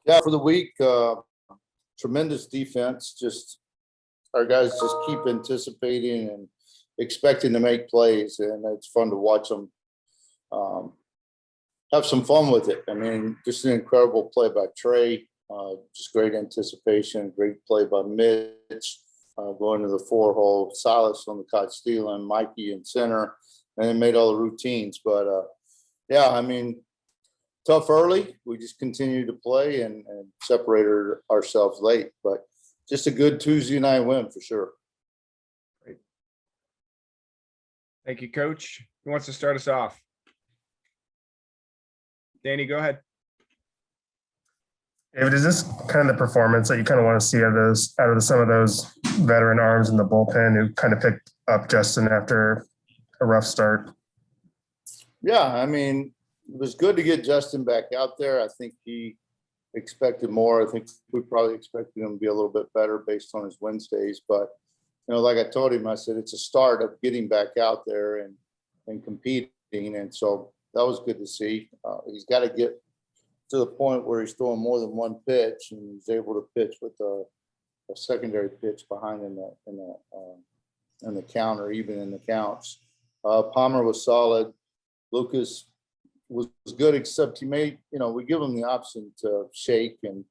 Yeah, for the week, tremendous defense. Just our guys just keep anticipating and expecting to make plays, and it's fun to watch them have some fun with it. I mean, just an incredible play by Trey. Just great anticipation, great play by Mitch, going to the 4-hole, Silas on the caught stealing, Mikey in center, and then made all the routines. But yeah, I mean, tough early. We just continued to play and separated ourselves late, but just a good Tuesday night win for sure. Great. Thank you, Coach. Who wants to start us off? Danny, go ahead. David, is this kind of the performance that you kind of want to see out of some of those veteran arms in the bullpen who kind of picked up Justin after a rough start? Yeah, I mean, it was good to get Justin back out there. I think he expected more. I think we probably expected him to be a little bit better based on his Wednesdays. But, you know, like I told him, I said, it's a start of getting back out there and competing. And so that was good to see. He's got to get to the point where he's throwing more than one pitch, and he's able to pitch with a secondary pitch behind in the counter, even in the counts. Palmer was solid. Lucas was good, except he made, you know, we give him the option to shake, and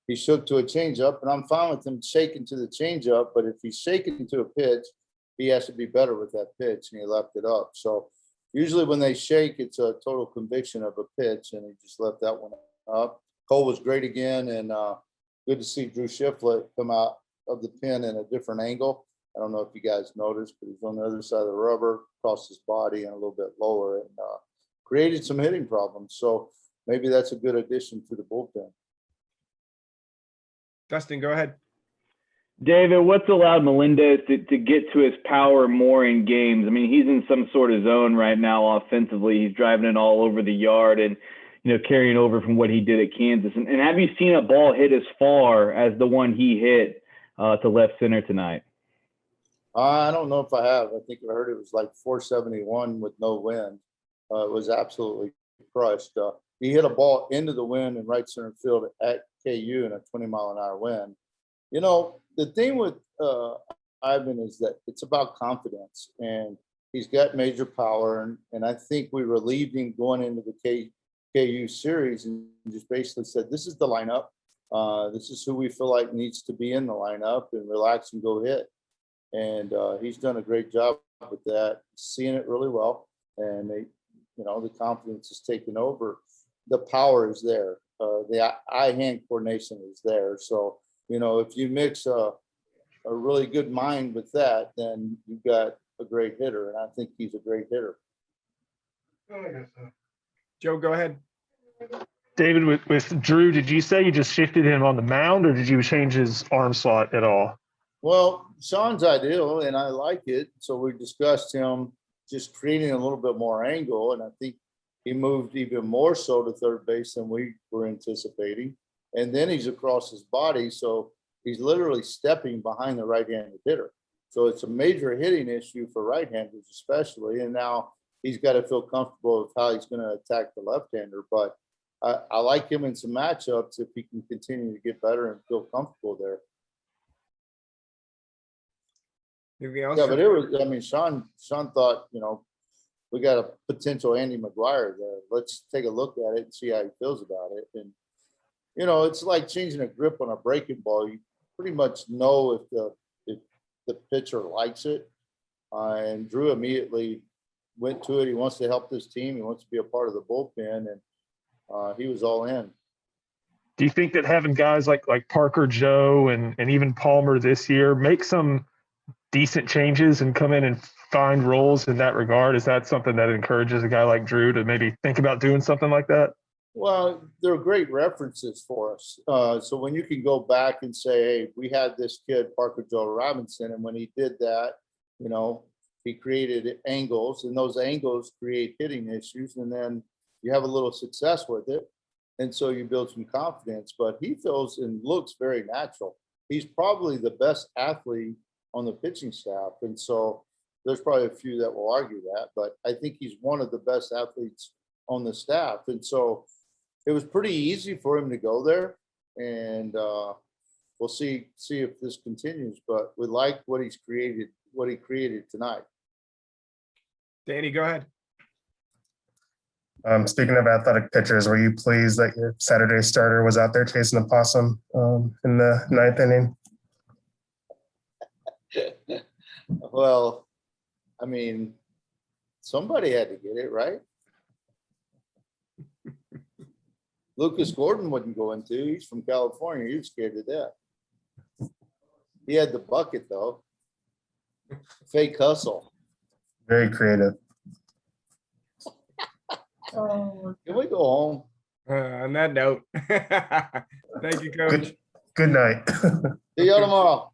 he shook to a changeup, and I'm fine with him shaking to the changeup, but if he's shaking to a pitch, he has to be better with that pitch, and he left it up. So usually when they shake, it's a total conviction of a pitch, and he just left that one up. Cole was great again, and good to see Drew Shiflett come out of the pen in a different angle. I don't know if you guys noticed, but he's on the other side of the rubber, across his body and a little bit lower, and created some hitting problems. So maybe that's a good addition to the bullpen. Dustin, go ahead. David, what's allowed Melendez to get to his power more in games? I mean, he's in some sort of zone right now offensively. He's driving it all over the yard and, you know, carrying over from what he did at Kansas. And have you seen a ball hit as far as the one he hit to left center tonight? I don't know if I have. I think I heard it was like 471 with no wind. It was absolutely crushed. He hit a ball into the wind in right center field at KU in a 20-mile-an-hour wind. You know, the thing with Ivan is that it's about confidence, and he's got major power. And I think we relieved him going into the KU series and just basically said, this is the lineup. This is who we feel like needs to be in the lineup, and relax and go hit. And he's done a great job with that, seeing it really well. And the confidence is taking over. The power is there. The eye-hand coordination is there. So, you know, if you mix a really good mind with that, then you've got a great hitter. And I think he's a great hitter. Joe, go ahead. David, with Drew, did you say you just shifted him on the mound, or did you change his arm slot at all? Well, Sean's ideal, and I like it. So we discussed him just creating a little bit more angle, and I think he moved even more so to third base than we were anticipating. And then he's across his body, so he's literally stepping behind the right-handed hitter. So it's a major hitting issue for right-handers especially, and now he's got to feel comfortable with how he's going to attack the left-hander. But I like him in some matchups if he can continue to get better and feel comfortable there. Yeah, but it was, I mean, Sean thought, you know, we got a potential Andy McGuire there. Let's take a look at it and see how he feels about it. And, you know, it's like changing a grip on a breaking ball. You pretty much know if the pitcher likes it. And Drew immediately went to it. He wants to help this team. He wants to be a part of the bullpen, and he was all in. Do you think that having guys like Parker, Joe, and even Palmer this year make some decent changes and come in and find roles in that regard? Is that something that encourages a guy like Drew to maybe think about doing something like that? Well, they're great references for us. So when you can go back and say, hey, we had this kid, Parker Joe Robinson, and when he did that, you know, he created angles, and those angles create hitting issues, and then you have a little success with it. And so you build some confidence, but he feels and looks very natural. He's probably the best athlete on the pitching staff. And so there's probably a few that will argue that, but I think he's one of the best athletes on the staff. And so it was pretty easy for him to go there. and we'll see if this continues. But we like what he created tonight. Danny, go ahead. Speaking of athletic pitchers, were you pleased that your Saturday starter was out there chasing a possum in the ninth inning? Well, I mean, somebody had to get it, right? Lucas Gordon wouldn't go into. He's from California. He was scared to death. He had the bucket, though. Fake hustle. Very creative. Can we go home? On that note, thank you, Coach. Good night. See y'all tomorrow.